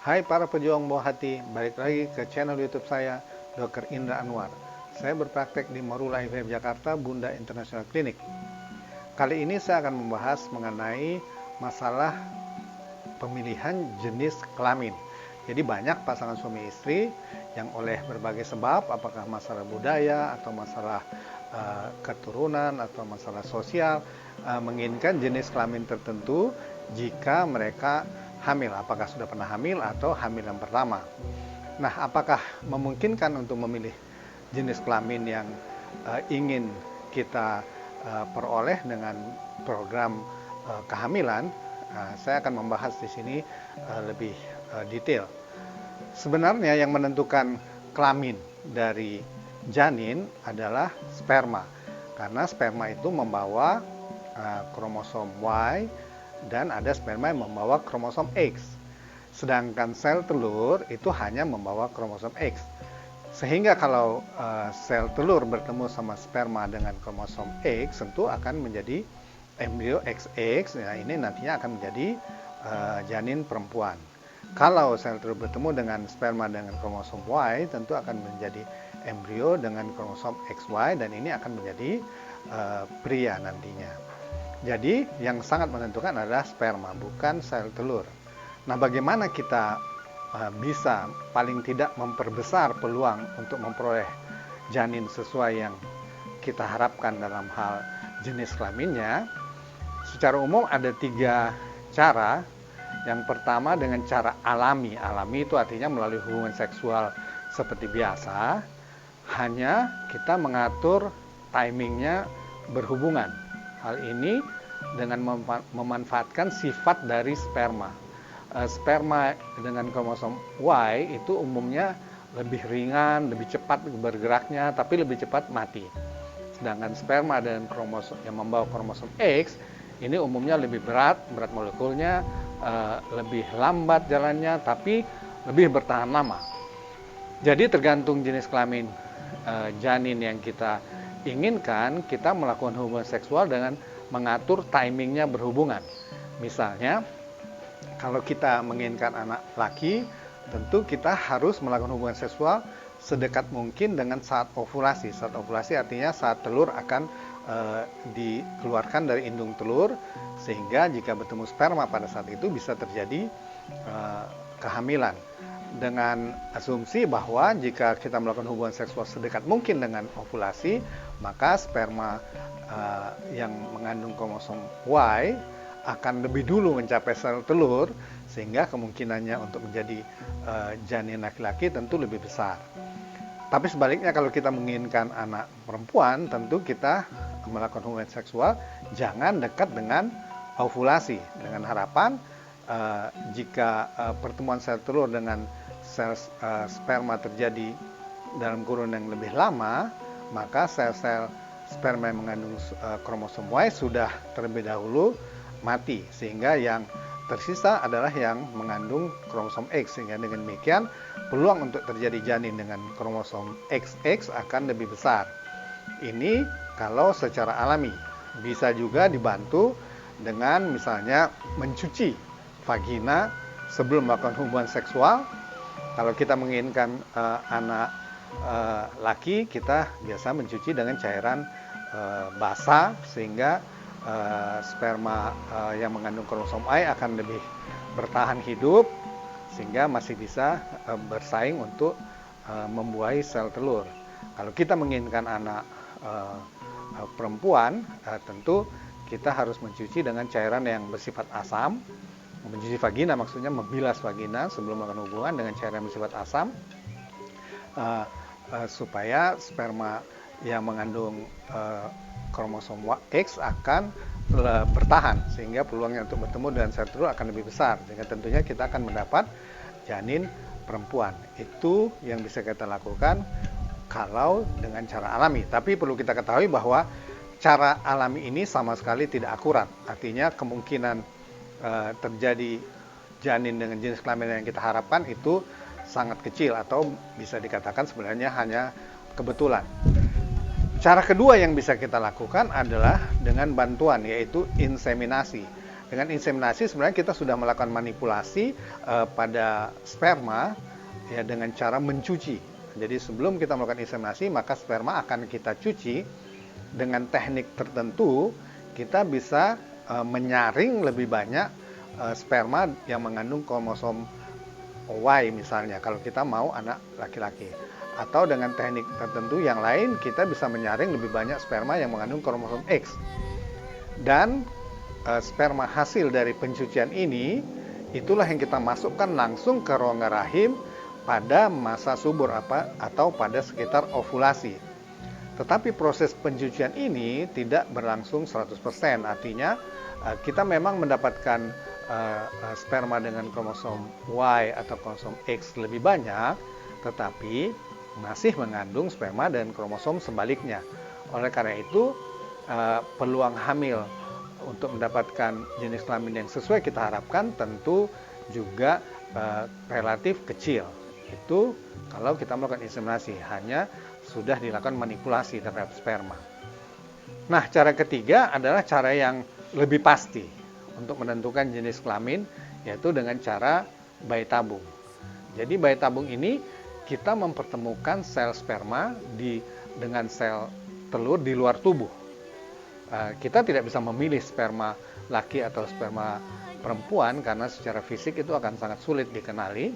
Hai para pejuang buah hati, balik lagi ke channel YouTube saya, Dr. Indra Anwar. Saya berpraktek di Morula IVF Jakarta, Bunda International Clinic. Kali ini saya akan membahas mengenai masalah pemilihan jenis kelamin. Jadi banyak pasangan suami istri yang oleh berbagai sebab, apakah masalah budaya atau masalah keturunan atau masalah sosial, menginginkan jenis kelamin tertentu jika mereka hamil, apakah sudah pernah hamil atau hamil yang pertama. Nah, apakah memungkinkan untuk memilih jenis kelamin yang ingin kita peroleh dengan program kehamilan? Saya akan membahas di sini lebih detail. Sebenarnya yang menentukan kelamin dari janin adalah sperma, karena sperma itu membawa kromosom Y dan ada sperma yang membawa kromosom X. Sedangkan sel telur itu hanya membawa kromosom X. Sehingga kalau sel telur bertemu sama sperma dengan kromosom X, tentu akan menjadi embrio XX. Nah, ini nantinya akan menjadi janin perempuan. Kalau sel telur bertemu dengan sperma dengan kromosom Y, tentu akan menjadi embrio dengan kromosom XY, dan ini akan menjadi pria nantinya. Jadi yang sangat menentukan adalah sperma, bukan sel telur. Nah, bagaimana kita bisa paling tidak memperbesar peluang untuk memperoleh janin sesuai yang kita harapkan dalam hal jenis kelaminnya? Secara umum ada 3 cara. Yang pertama dengan cara alami. Alami itu artinya melalui hubungan seksual seperti biasa, hanya kita mengatur timingnya berhubungan. Hal ini dengan memanfaatkan sifat dari sperma. Sperma dengan kromosom Y itu umumnya lebih ringan, lebih cepat bergeraknya, tapi lebih cepat mati. Sedangkan sperma dengan kromosom yang membawa kromosom X ini umumnya lebih berat molekulnya, lebih lambat jalannya, tapi lebih bertahan lama. Jadi tergantung jenis kelamin janin yang kita inginkan, kita melakukan hubungan seksual dengan mengatur timingnya berhubungan. Misalnya, kalau kita menginginkan anak laki, tentu kita harus melakukan hubungan seksual sedekat mungkin dengan saat ovulasi. Saat ovulasi artinya saat telur akan dikeluarkan dari indung telur, sehingga jika bertemu sperma pada saat itu bisa terjadi kehamilan. Dengan asumsi bahwa jika kita melakukan hubungan seksual sedekat mungkin dengan ovulasi, maka sperma yang mengandung kromosom Y akan lebih dulu mencapai sel telur, sehingga kemungkinannya untuk menjadi janin laki-laki tentu lebih besar. Tapi sebaliknya, kalau kita menginginkan anak perempuan, tentu kita melakukan hubungan seksual jangan dekat dengan ovulasi, dengan harapan jika pertemuan sel telur dengan sel sperma terjadi dalam kurun yang lebih lama, maka sel-sel sperma yang mengandung kromosom Y sudah terlebih dahulu mati, sehingga yang tersisa adalah yang mengandung kromosom X, sehingga dengan demikian peluang untuk terjadi janin dengan kromosom XX akan lebih besar. Ini kalau secara alami. Bisa juga dibantu dengan misalnya mencuci vagina sebelum melakukan hubungan seksual. Kalau kita menginginkan anak laki, kita biasa mencuci dengan cairan basah, sehingga sperma yang mengandung kromosom Y akan lebih bertahan hidup, sehingga masih bisa bersaing untuk membuahi sel telur. Kalau kita menginginkan anak perempuan, tentu kita harus mencuci dengan cairan yang bersifat asam. Mencuci vagina maksudnya membilas vagina sebelum melakukan hubungan dengan cairan yang bersifat asam, supaya sperma yang mengandung kromosom X akan bertahan, sehingga peluangnya untuk bertemu dengan sel telur akan lebih besar, sehingga tentunya kita akan mendapat janin perempuan. Itu yang bisa kita lakukan kalau dengan cara alami. Tapi perlu kita ketahui bahwa cara alami ini sama sekali tidak akurat. Artinya kemungkinan terjadi janin dengan jenis kelamin yang kita harapkan itu sangat kecil, atau bisa dikatakan sebenarnya hanya kebetulan. Cara kedua yang bisa kita lakukan adalah dengan bantuan, yaitu inseminasi. Dengan inseminasi sebenarnya kita sudah melakukan manipulasi pada sperma ya dengan cara mencuci. Jadi sebelum kita melakukan inseminasi, maka sperma akan kita cuci dengan teknik tertentu. Kita bisa menyaring lebih banyak sperma yang mengandung kromosom Y misalnya, kalau kita mau anak laki-laki. Atau dengan teknik tertentu yang lain, kita bisa menyaring lebih banyak sperma yang mengandung kromosom X. Dan sperma hasil dari pencucian ini, itulah yang kita masukkan langsung ke rongga rahim pada masa subur atau pada sekitar ovulasi. Tetapi proses pencucian ini tidak berlangsung 100%, artinya kita memang mendapatkan sperma dengan kromosom Y atau kromosom X lebih banyak, tetapi masih mengandung sperma dan kromosom sebaliknya. Oleh karena itu, peluang hamil untuk mendapatkan jenis kelamin yang sesuai kita harapkan tentu juga relatif kecil. Itu kalau kita melakukan inseminasi, hanya sudah dilakukan manipulasi terhadap sperma. Nah, cara ketiga adalah cara yang lebih pasti untuk menentukan jenis kelamin, yaitu dengan cara bayi tabung. Jadi bayi tabung ini kita mempertemukan sel sperma dengan sel telur di luar tubuh. Kita tidak bisa memilih sperma laki atau sperma perempuan karena secara fisik itu akan sangat sulit dikenali.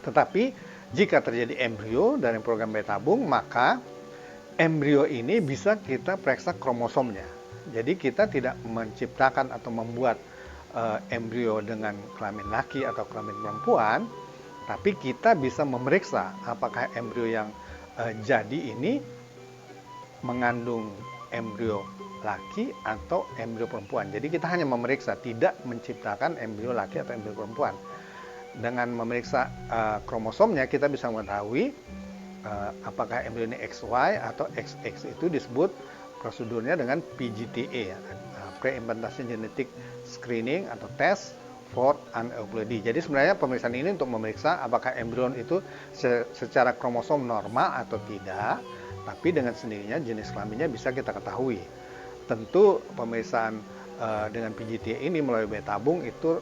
Tetapi jika terjadi embrio dari program bayi tabung, maka embrio ini bisa kita periksa kromosomnya. Jadi kita tidak menciptakan atau membuat embrio dengan kelamin laki atau kelamin perempuan, tapi kita bisa memeriksa apakah embrio yang jadi ini mengandung embrio laki atau embrio perempuan. Jadi kita hanya memeriksa, tidak menciptakan embrio laki atau embrio perempuan. Dengan memeriksa kromosomnya, kita bisa mengetahui apakah embrio ini XY atau XX. Itu disebut prosedurnya dengan PGTA, Pre-Implantation Genetic Screening atau Test for Aneuploidy. Jadi sebenarnya pemeriksaan ini untuk memeriksa apakah embrion itu secara kromosom normal atau tidak, tapi dengan sendirinya jenis kelaminnya bisa kita ketahui. Tentu pemeriksaan dengan PGT ini melalui bayi tabung itu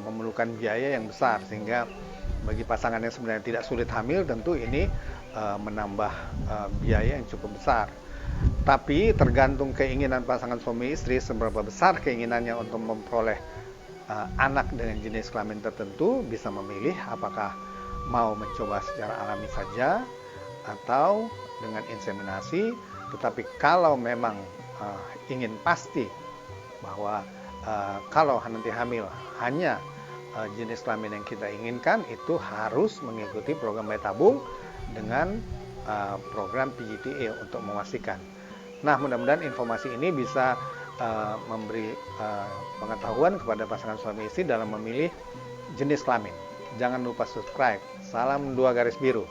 memerlukan biaya yang besar, sehingga bagi pasangan yang sebenarnya tidak sulit hamil, tentu ini menambah biaya yang cukup besar. Tapi tergantung keinginan pasangan suami istri, seberapa besar keinginannya untuk memperoleh anak dengan jenis kelamin tertentu, bisa memilih apakah mau mencoba secara alami saja atau dengan inseminasi. Tetapi kalau memang ingin pasti bahwa kalau nanti hamil hanya jenis kelamin yang kita inginkan, itu harus mengikuti program bayi tabung dengan program PGTA untuk memastikan. Nah, mudah-mudahan informasi ini bisa memberi pengetahuan kepada pasangan suami istri dalam memilih jenis kelamin. Jangan lupa subscribe. Salam 2 garis biru.